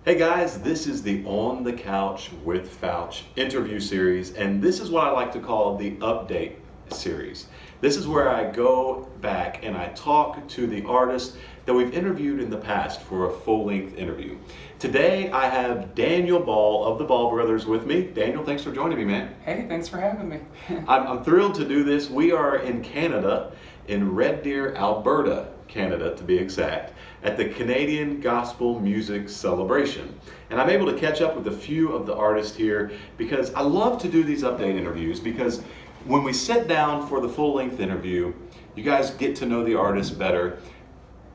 Hey guys, this is the On the Couch with Fouch interview series, and this is what I like to call the update series. This is where I go back and I talk to the artists that we've interviewed in the past for a full-length interview. Today I have Daniel Ball of the Ball Brothers with me. Daniel, thanks for joining me, man. Hey, thanks for having me. I'm thrilled to do this. We are in Canada, in Red Deer, Alberta, Canada to be exact, at the Canadian Gospel Music Celebration. And I'm able to catch up with a few of the artists here because I love to do these update interviews, because when we sit down for the full-length interview, you guys get to know the artists better.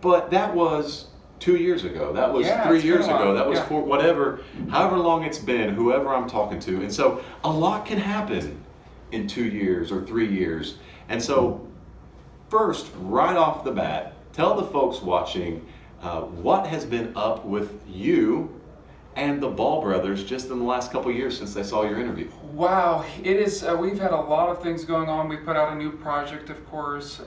But that was 2 years ago. That was 3 years ago. That was for however long it's been, whoever I'm talking to. And so a lot can happen in 2 years or 3 years. And so first, right off the bat, tell the folks watching what has been up with you and the Ball Brothers just in the last couple of years since they saw your interview. Wow, it is. We've had a lot of things going on. We put out a new project, of course.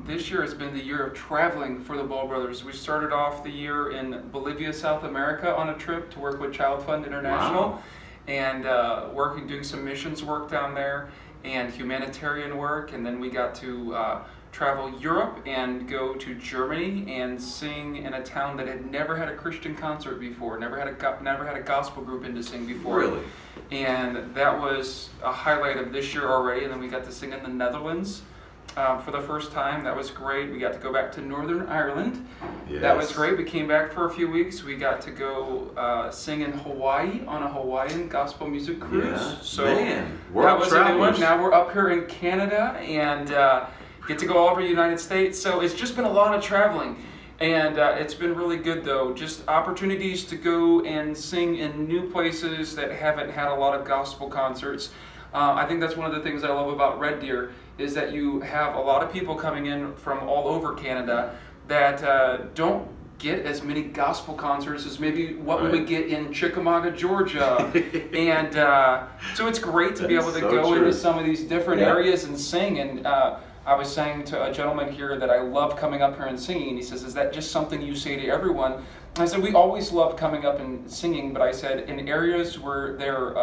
This year has been the year of traveling for the Ball Brothers. We started off the year in Bolivia, South America, on a trip to work with Child Fund International. Wow. And doing some missions work down there and humanitarian work. And then we got to travel Europe and go to Germany and sing in a town that had never had a Christian concert before, never had a gospel group in to sing before. Really? And that was a highlight of this year already. And then we got to sing in the Netherlands for the first time. That was great. We got to go back to Northern Ireland. Yes. That was great. We came back for a few weeks. We got to go sing in Hawaii on a Hawaiian gospel music cruise. Yeah. So Man, that was a new one. travelers. Now we're up here in Canada and get to go all over the United States. So it's just been a lot of traveling. And it's been really good, though. Just opportunities to go and sing in new places that haven't had a lot of gospel concerts. I think that's one of the things I love about Red Deer, is that you have a lot of people coming in from all over Canada that don't get as many gospel concerts as maybe what we would get in Chickamauga, Georgia. And so it's great to be able to go into some of these different areas and sing. And I was saying to a gentleman here that I love coming up here and singing. He says, "Is that just something you say to everyone?" And I said, "We always love coming up and singing," but I said, in areas where they're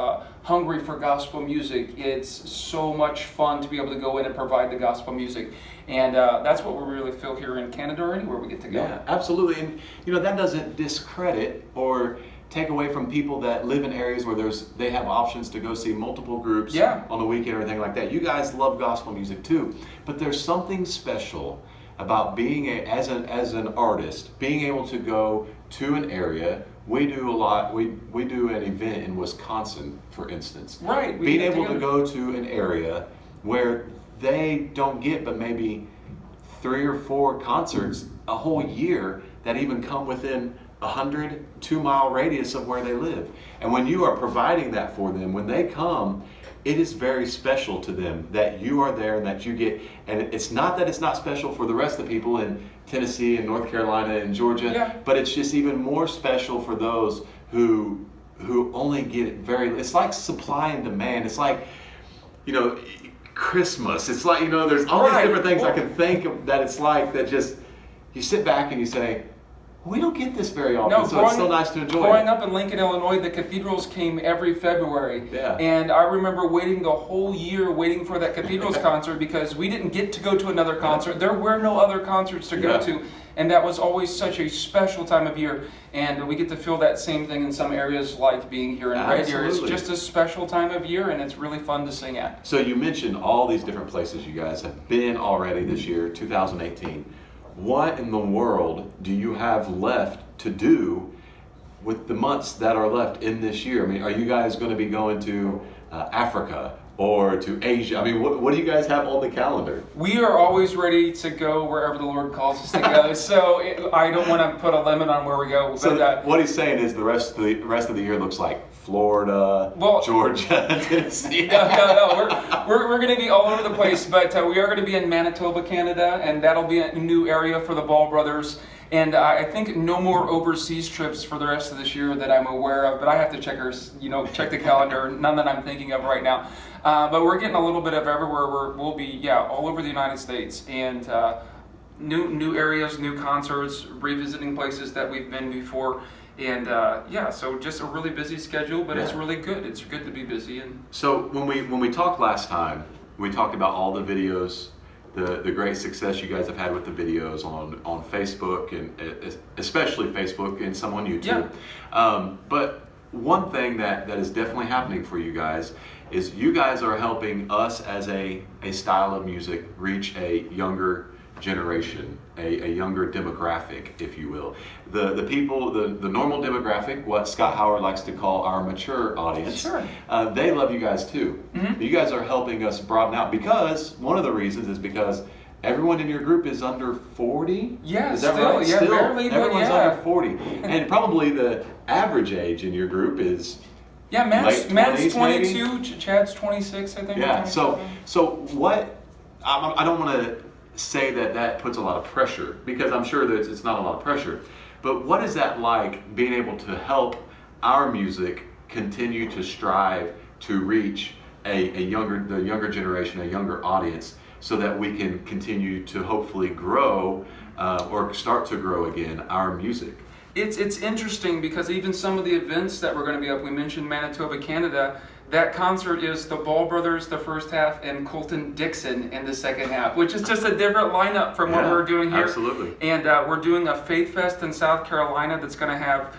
hungry for gospel music, it's so much fun to be able to go in and provide the gospel music. And that's what we really feel here in Canada or anywhere we get to go. Yeah, absolutely. And that doesn't discredit or take away from people that live in areas where they have options to go see multiple groups on the weekend or anything like that. You guys love gospel music too, but there's something special about being as an artist, being able to go to an area. We do a lot. We do an event in Wisconsin, for instance. Right. Being able to go to an area where they don't get but maybe 3 or 4 concerts a whole year that even come within 100 2-mile radius of where they live. And when you are providing that for them, when they come, it is very special to them that you are there and that you get. And it's not that it's not special for the rest of the people in Tennessee and North Carolina and Georgia, but it's just even more special for those who only get it it's like supply and demand. It's like, Christmas. It's like, there's all these different things I can think of that it's like, that just, you sit back and you say, we don't get this very often, so it's so nice to enjoy. Growing up in Lincoln, Illinois, the cathedrals came every February. Yeah. And I remember waiting the whole year waiting for that cathedrals concert because we didn't get to go to another concert. There were no other concerts to go to. And that was always such a special time of year. And we get to feel that same thing in some areas, like being here in Red Deer. It's just a special time of year, and it's really fun to sing at. So you mentioned all these different places you guys have been already this year, 2018. What in the world do you have left to do with the months that are left in this year? I mean, are you guys going to be going to Africa or to Asia? I mean, what do you guys have on the calendar? We are always ready to go wherever the Lord calls us to go. So I don't want to put a limit on where we go. So but, what he's saying is the rest of the year looks like Florida, Georgia, Tennessee. No. We're going to be all over the place, but we are going to be in Manitoba, Canada, and that'll be a new area for the Ball Brothers. And I think no more overseas trips for the rest of this year that I'm aware of, but I have to check the calendar. None that I'm thinking of right now. But we're getting a little bit of everywhere. We'll be all over the United States, and new areas, new concerts, revisiting places that we've been before. And so just a really busy schedule, but it's really good. It's good to be busy. And so when we talked last time, we talked about all the videos, the great success you guys have had with the videos on Facebook, and especially Facebook, and some on YouTube. But one thing that is definitely happening for you guys is you guys are helping us as a style of music reach a younger generation, a younger demographic, if you will. The people, the normal demographic, what Scott Howard likes to call our mature audience, they love you guys too. You guys are helping us broaden out, because one of the reasons is because everyone in your group is under 40? Yeah, is that still, right? Yeah, still, barely, everyone's under 40. And probably the average age in your group is Matt's 22, maybe? Chad's 26, I think. Yeah, so what, I don't want to say that puts a lot of pressure, because I'm sure that it's not a lot of pressure, but what is that like, being able to help our music continue to strive to reach the younger generation, a younger audience, so that we can continue to hopefully grow or start to grow again our music? It's interesting, because even some of the events that we're going to be up, we mentioned Manitoba, Canada. That concert is the Ball Brothers the first half and Colton Dixon in the second half, which is just a different lineup from what we're doing here. Absolutely. And we're doing a Faith Fest in South Carolina that's going to have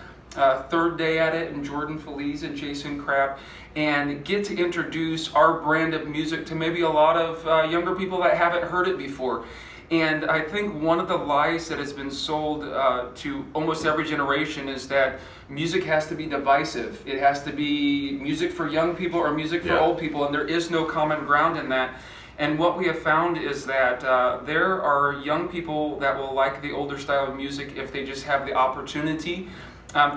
third day at it, and Jordan Feliz and Jason Crabb, and get to introduce our brand of music to maybe a lot of younger people that haven't heard it before. And I think one of the lies that has been sold to almost every generation is that music has to be divisive. It has to be music for young people or music for old people, and there is no common ground in that. And what we have found is that there are young people that will like the older style of music if they just have the opportunity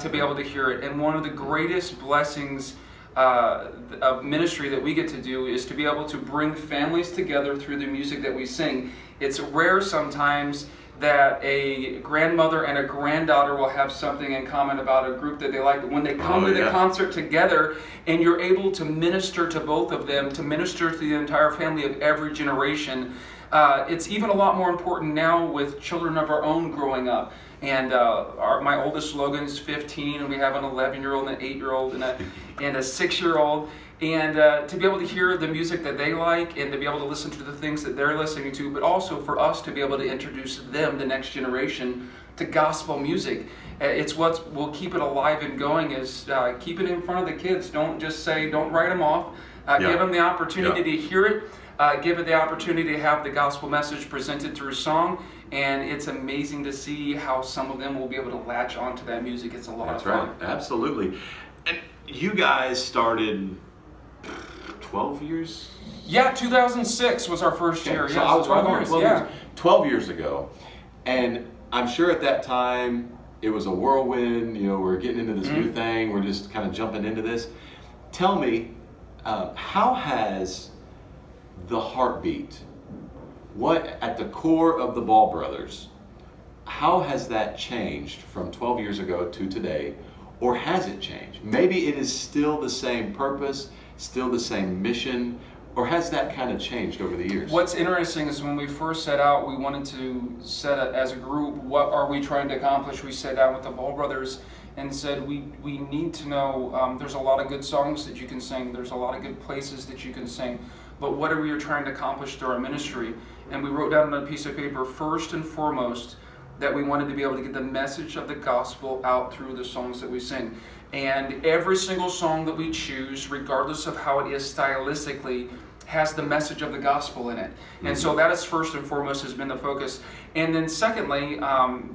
to be able to hear it. And one of the greatest blessings of ministry that we get to do is to be able to bring families together through the music that we sing. It's rare sometimes that a grandmother and a granddaughter will have something in common about a group that they like. But when they come to the concert together, and you're able to minister to both of them, to minister to the entire family of every generation, it's even a lot more important now with children of our own growing up. And my oldest Logan is 15, and we have an 11-year-old and an 8-year-old and a 6-year-old. And to be able to hear the music that they like, and to be able to listen to the things that they're listening to, but also for us to be able to introduce them, the next generation, to gospel music. It's what will keep it alive and going, is keep it in front of the kids. Don't just say, don't write them off. Give them the opportunity to hear it. Give it the opportunity to have the gospel message presented through song. And it's amazing to see how some of them will be able to latch onto that music. It's a lot of fun. That's right, absolutely. And you guys started 12 years? Yeah, 2006 was our first year. So yeah, I was 12 years. 12 years ago. And I'm sure at that time it was a whirlwind. We're getting into this new thing. We're just kind of jumping into this. Tell me, how has the heartbeat, what at the core of the Ball Brothers, how has that changed from 12 years ago to today? Or has it changed? Maybe it is still the same purpose, still the same mission, or has that kind of changed over the years? What's interesting is when we first set out, we wanted to set it as a group, what are we trying to accomplish? We sat down with the Ball Brothers and said, we need to know, there's a lot of good songs that you can sing, there's a lot of good places that you can sing, but what are we trying to accomplish through our ministry? And we wrote down on a piece of paper, first and foremost, that we wanted to be able to get the message of the gospel out through the songs that we sing. And every single song that we choose, regardless of how it is stylistically, has the message of the gospel in it. And so that is first and foremost has been the focus. And then secondly,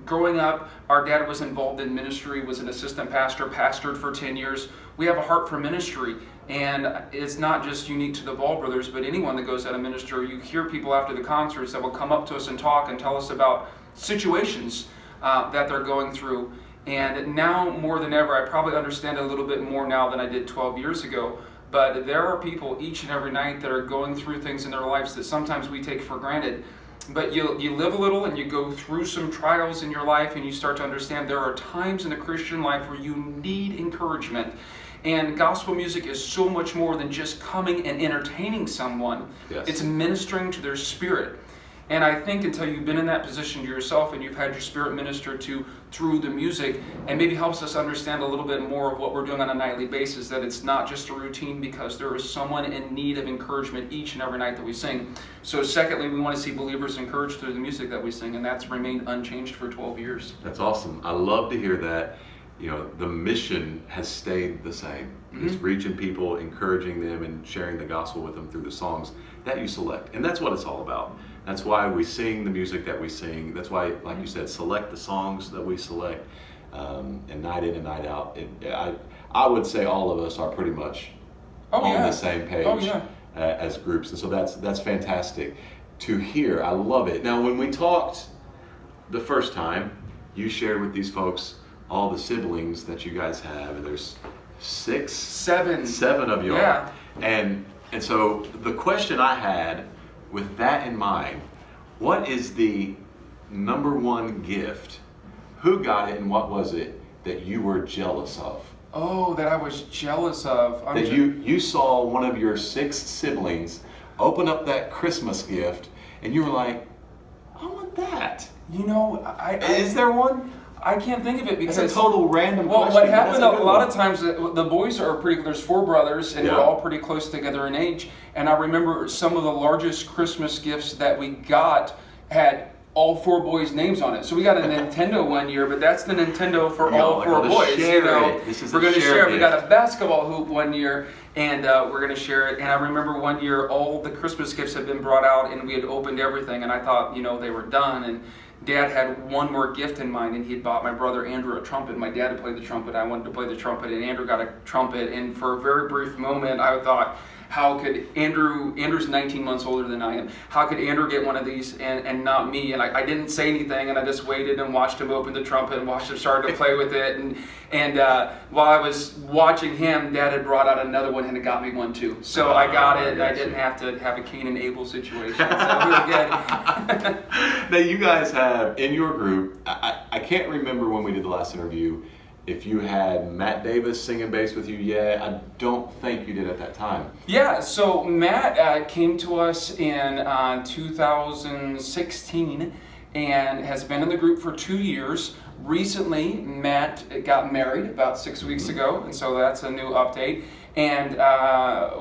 growing up, our dad was involved in ministry, was an assistant pastor, pastored for 10 years. We have a heart for ministry. And it's not just unique to the Ball Brothers, but anyone that goes out of ministry. You hear people after the concerts that will come up to us and talk and tell us about situations that they're going through. And now more than ever, I probably understand a little bit more now than I did 12 years ago. But there are people each and every night that are going through things in their lives that sometimes we take for granted. But you live a little and you go through some trials in your life, and you start to understand there are times in the Christian life where you need encouragement. And gospel music is so much more than just coming and entertaining someone. Yes. It's ministering to their spirit. And I think until you've been in that position yourself and you've had your spirit ministered to through the music, and maybe helps us understand a little bit more of what we're doing on a nightly basis, that it's not just a routine, because there is someone in need of encouragement each and every night that we sing. So secondly, we want to see believers encouraged through the music that we sing, and that's remained unchanged for 12 years. That's awesome. I love to hear that. You know, the mission has stayed the same. It's reaching people, encouraging them, and sharing the gospel with them through the songs that you select. And that's what it's all about. That's why we sing the music that we sing. That's why, like you said, select the songs that we select. And night in and night out, I would say all of us are pretty much on the same page as groups. And so that's fantastic to hear. I love it. Now, when we talked the first time, you shared with these folks all the siblings that you guys have, and there's seven of y'all. Yeah. And so the question I had with that in mind, what is the number one gift? Who got it, and what was it that you were jealous of? Oh, that I was jealous of. You saw one of your 6 siblings open up that Christmas gift, and you were like, I want that. You know, is there one? I can't think of it because it's a total random question. What happened a lot of times, the boys are there's 4 brothers, and they're all pretty close together in age. And I remember some of the largest Christmas gifts that we got had all 4 boys' names on it. So we got a Nintendo one year, but that's the Nintendo for all 4 boys. We're going to share it. We got a basketball hoop one year, and we're going to share it. And I remember one year all the Christmas gifts had been brought out, and we had opened everything, and I thought, they were done. And Dad had one more gift in mind, and he had bought my brother Andrew a trumpet. My dad had played the trumpet. I wanted to play the trumpet, and Andrew got a trumpet. And for a very brief moment, I thought, how could Andrew's 19 months older than I am, how could Andrew get one of these and not me? And I didn't say anything, and I just waited and watched him open the trumpet and watched him start to play with it. And while I was watching him, Dad had brought out another one and it got me one too. So I got it, and I didn't have to have a Cain and Abel situation. So we were good. Now you guys have, in your group, I can't remember when we did the last interview, if you had Matt Davis singing bass with you yet. I don't think you did at that time. Yeah, so Matt came to us in 2016 and has been in the group for 2 years. Recently, Matt got married about 6 weeks ago, and so that's a new update. And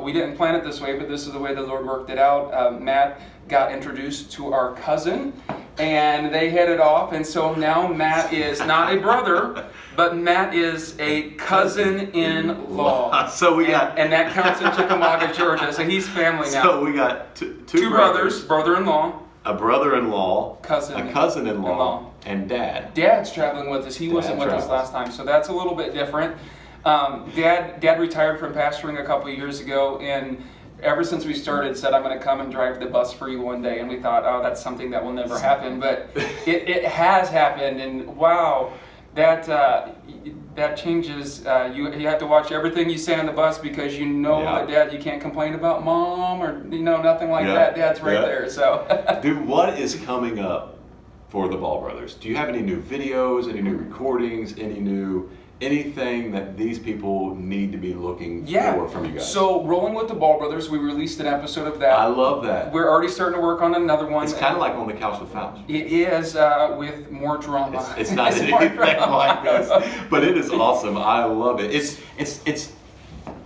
we didn't plan it this way, but this is the way the Lord worked it out. Matt got introduced to our cousin, and they hit it off, and so now Matt is not a brother, but Matt is a cousin-in-law. So we got... And that counts in Chickamauga, Georgia, so he's family now. So we got two brothers, brother-in-law, a brother-in-law, a cousin-in-law, and Dad. Dad's traveling with us. He wasn't with us last time, so that's a little bit different. Dad retired from pastoring a couple of years ago, and ever since we started said, I'm going to come and drive the bus for you one day. And we thought, oh, that's something that will never happen. But it has happened, and wow, that changes. You have to watch everything you say on the bus, because that Dad, you can't complain about Mom or nothing like that. Dad's right there. So, dude, what is coming up for the Ball Brothers? Do you have any new videos, any new recordings, anything that these people need to be looking for from you guys? So, Rolling with the Ball Brothers, we released an episode of that. I love that. We're already starting to work on another one. It's kind of like on the Couch with Fouch. It is, with more drama. It's not anything like this, but it is awesome. I love it.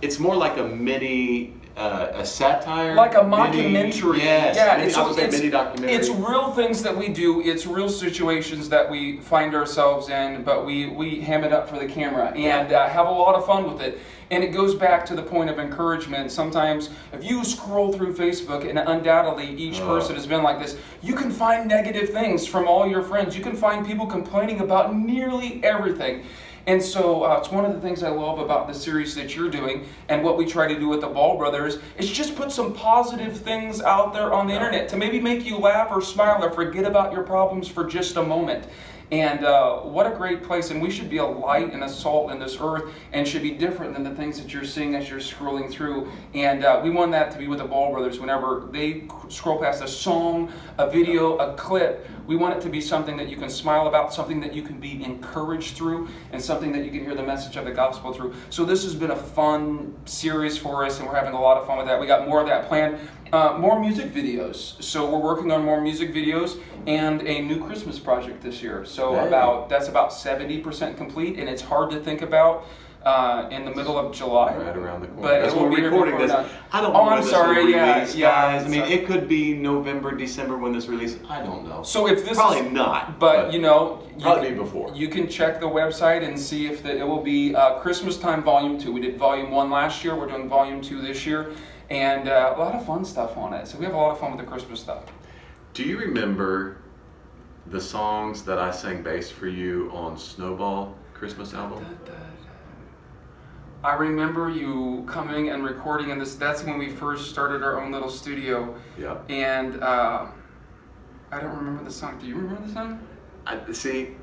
It's more like a mini, a satire, like a mockumentary. I would say mini documentary. It's real things that we do. It's real situations that we find ourselves in, but we ham it up for the camera and have a lot of fun with it. And it goes back to the point of encouragement. Sometimes if you scroll through Facebook, and undoubtedly each person has been like this, you can find negative things from all your friends. You can find people complaining about nearly everything. And so it's one of the things I love about the series that you're doing, and what we try to do with the Ball Brothers is just put some positive things out there on the internet to maybe make you laugh or smile or forget about your problems for just a moment. And what a great place. And we should be a light and a salt in this earth and should be different than the things that you're seeing as you're scrolling through. And we want that to be with the Ball Brothers. Whenever they scroll past a song, a video, a clip, we want it to be something that you can smile about, something that you can be encouraged through, and something that you can hear the message of the gospel through. So this has been a fun series for us, and we're having a lot of fun with that. We got more of that planned. More music videos. So we're working on more music videos and a new Christmas project this year. So that's about 70% complete, and it's hard to think about in the middle of July. Right around the corner. But that's when we're recording this. I don't know when this will release, guys. I mean, it could be November, December when this releases. I don't know. So if this probably not. But you know, probably before. You can check the website and see if it will be Christmas time Volume 2. We did Volume 1 last year. We're doing Volume 2 this year. And a lot of fun stuff on it. So we have a lot of fun with the Christmas stuff. Do you remember the songs that I sang bass for you on Snowball Christmas album? I remember you coming and recording in this. That's when we first started our own little studio. Yeah. And I don't remember the song. Do you remember the song? See,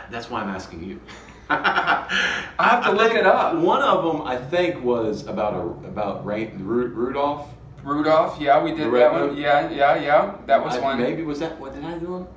that's why I'm asking you. I have to look it up. One of them, I think, was about Rudolph. Rudolph, yeah, we did that one. Yeah. That was one. Maybe was that? What did I do them?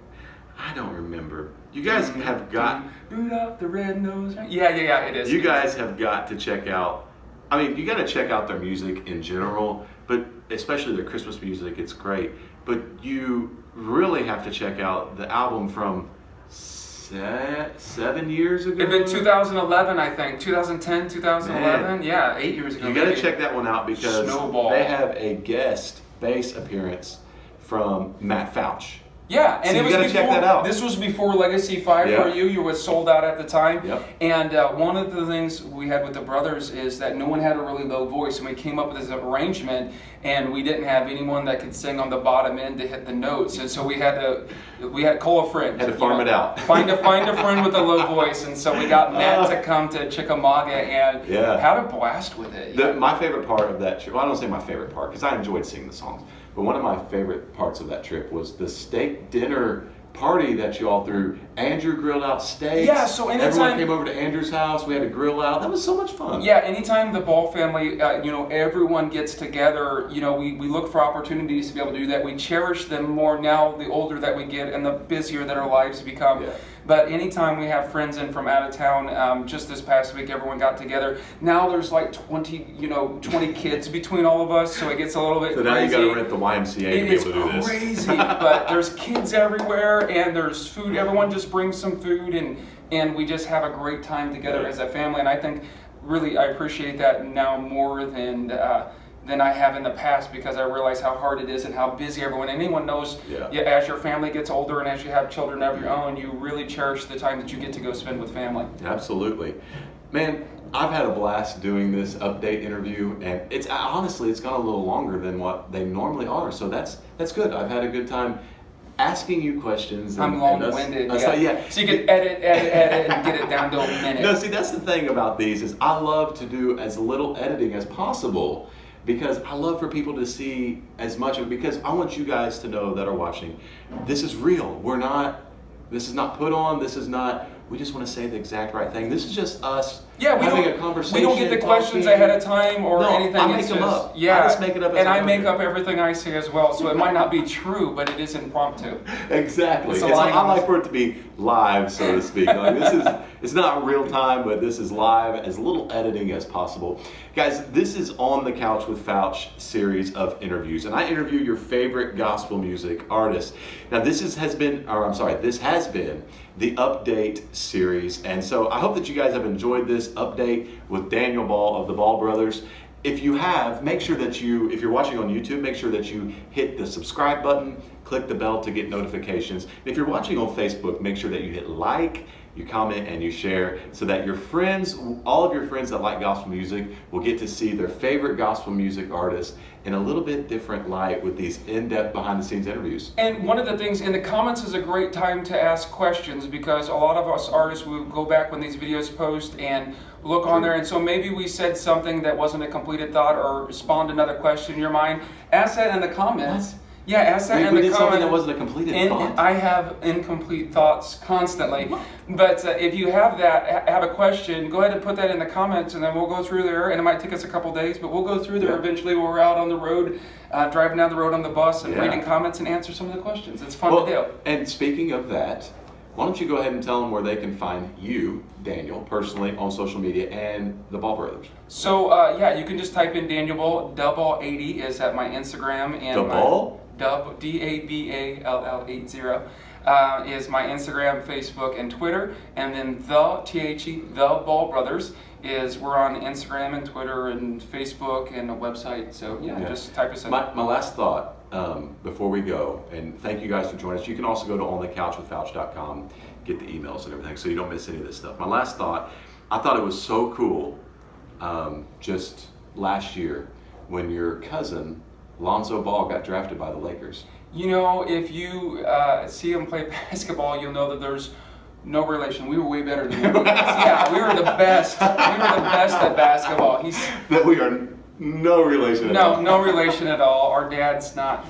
I don't remember. You guys have got Rudolph the Red-Nosed. Yeah, it is. You guys have got to check out. I mean, you got to check out their music in general, but especially their Christmas music. It's great. But you really have to check out the album from 7 years ago? It'd been 2011, I think. 2010, 2011. Man. Yeah, 8 years ago. You got to check that one out because Snowball. They have a guest bass appearance from Matt Fouch. Yeah, and so it was before, check that out. This was before Legacy 5 for you. You were sold out at the time. Yep. And one of the things we had with the brothers is that no one had a really low voice, and we came up with this arrangement, and we didn't have anyone that could sing on the bottom end to hit the notes, and so we had to call a friend. Had to farm it out. Find a friend with a low voice, and so we got Matt to come to Chickamauga and had a blast with it. My favorite part of that trip, well, I don't say my favorite part because I enjoyed singing the songs, but one of my favorite parts of that trip was the steak dinner party that you all threw. Andrew grilled out steaks. Yeah, so anytime everyone came over to Andrew's house, we had a grill out. That was so much fun. Yeah, anytime the Ball family, everyone gets together, we look for opportunities to be able to do that. We cherish them more now, the older that we get and the busier that our lives become. Yeah. But anytime we have friends in from out of town, just this past week, everyone got together. Now there's like 20 kids between all of us, so it gets a little bit crazy. So now you got to rent the YMCA to be able to do this. It is crazy, but there's kids everywhere, and there's food. Everyone just brings some food, and we just have a great time together as a family. And I think, really, I appreciate that now more than I have in the past, because I realize how hard it is and how busy everyone. Anyone knows, as your family gets older and as you have children of your own, you really cherish the time that you get to go spend with family. Absolutely. Man, I've had a blast doing this update interview, and it's honestly, it's gone a little longer than what they normally are, so that's good. I've had a good time asking you questions. I'm long-winded. So you can edit and get it down to a minute. No, see, that's the thing about these is I love to do as little editing as possible, because I love for people to see as much of it, because I want you guys to know that are watching, this is real. This is not put on, we just want to say the exact right thing. This is just us having a conversation. We don't get the questions ahead of time or anything. I make them up. Yeah, I just make it up. And I make up everything I say as well, so it might not be true, but it is impromptu. Exactly. I like for it to be live, so to speak. It's not real time, but this is live, as little editing as possible. Guys, this is on the Couch with Fouch series of interviews, and I interview your favorite gospel music artists. Now, this has been the update series, and so I hope that you guys have enjoyed this update with Daniel Ball of the Ball Brothers. If you have, make sure that if you're watching on YouTube, make sure that you hit the subscribe button, click the bell to get notifications. And if you're watching on Facebook, make sure that you hit like, you comment, and you share, so that your friends, all of your friends that like gospel music, will get to see their favorite gospel music artists in a little bit different light with these in-depth behind-the-scenes interviews. And one of the things in the comments is a great time to ask questions, because a lot of us artists will go back when these videos post and look on there, and so maybe we said something that wasn't a completed thought or spawned another question in your mind. Ask that in the comments. Yeah, ask that in We the did something comment. that wasn't a completed And thought. I have incomplete thoughts constantly. But if you have have a question, go ahead and put that in the comments, and then we'll go through there. And it might take us a couple days, but we'll go through there eventually when we're out on the road, driving down the road on the bus, and reading comments and answer some of the questions. It's fun to do. And speaking of that, why don't you go ahead and tell them where they can find you, Daniel, personally on social media, and the Ball Brothers. So you can just type in Daniel Ball. Dub80 is at my Instagram, and The Ball? Dub DABALL80 is my Instagram, Facebook, and Twitter. And then the Ball Brothers we're on Instagram and Twitter and Facebook and a website. So just type us in. My last thought before we go, and thank you guys for joining us. You can also go to onthecouchwithfouch.com, get the emails and everything, so you don't miss any of this stuff. My last thought, I thought it was so cool just last year when your cousin Lonzo Ball got drafted by the Lakers. You know, if you see him play basketball, you'll know that there's no relation. We were way better than him. Yeah, we were the best. We were the best at basketball. That we are no relation at all. No relation at all. Our dad's not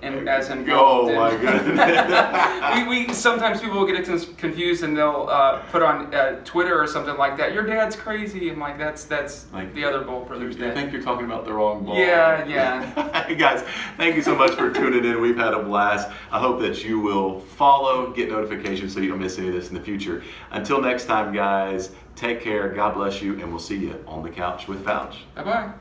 as involved. Oh my goodness. we sometimes people will get confused and they'll put on Twitter or something like that. Your dad's crazy. I'm like, that's like the other Ball Brothers' dad. I think you're talking about the wrong Ball. Yeah. Hey guys, thank you so much for tuning in. We've had a blast. I hope that you will follow, get notifications so you don't miss any of this in the future. Until next time, guys, take care. God bless you, and we'll see you on the Couch with Fouch. Bye-bye.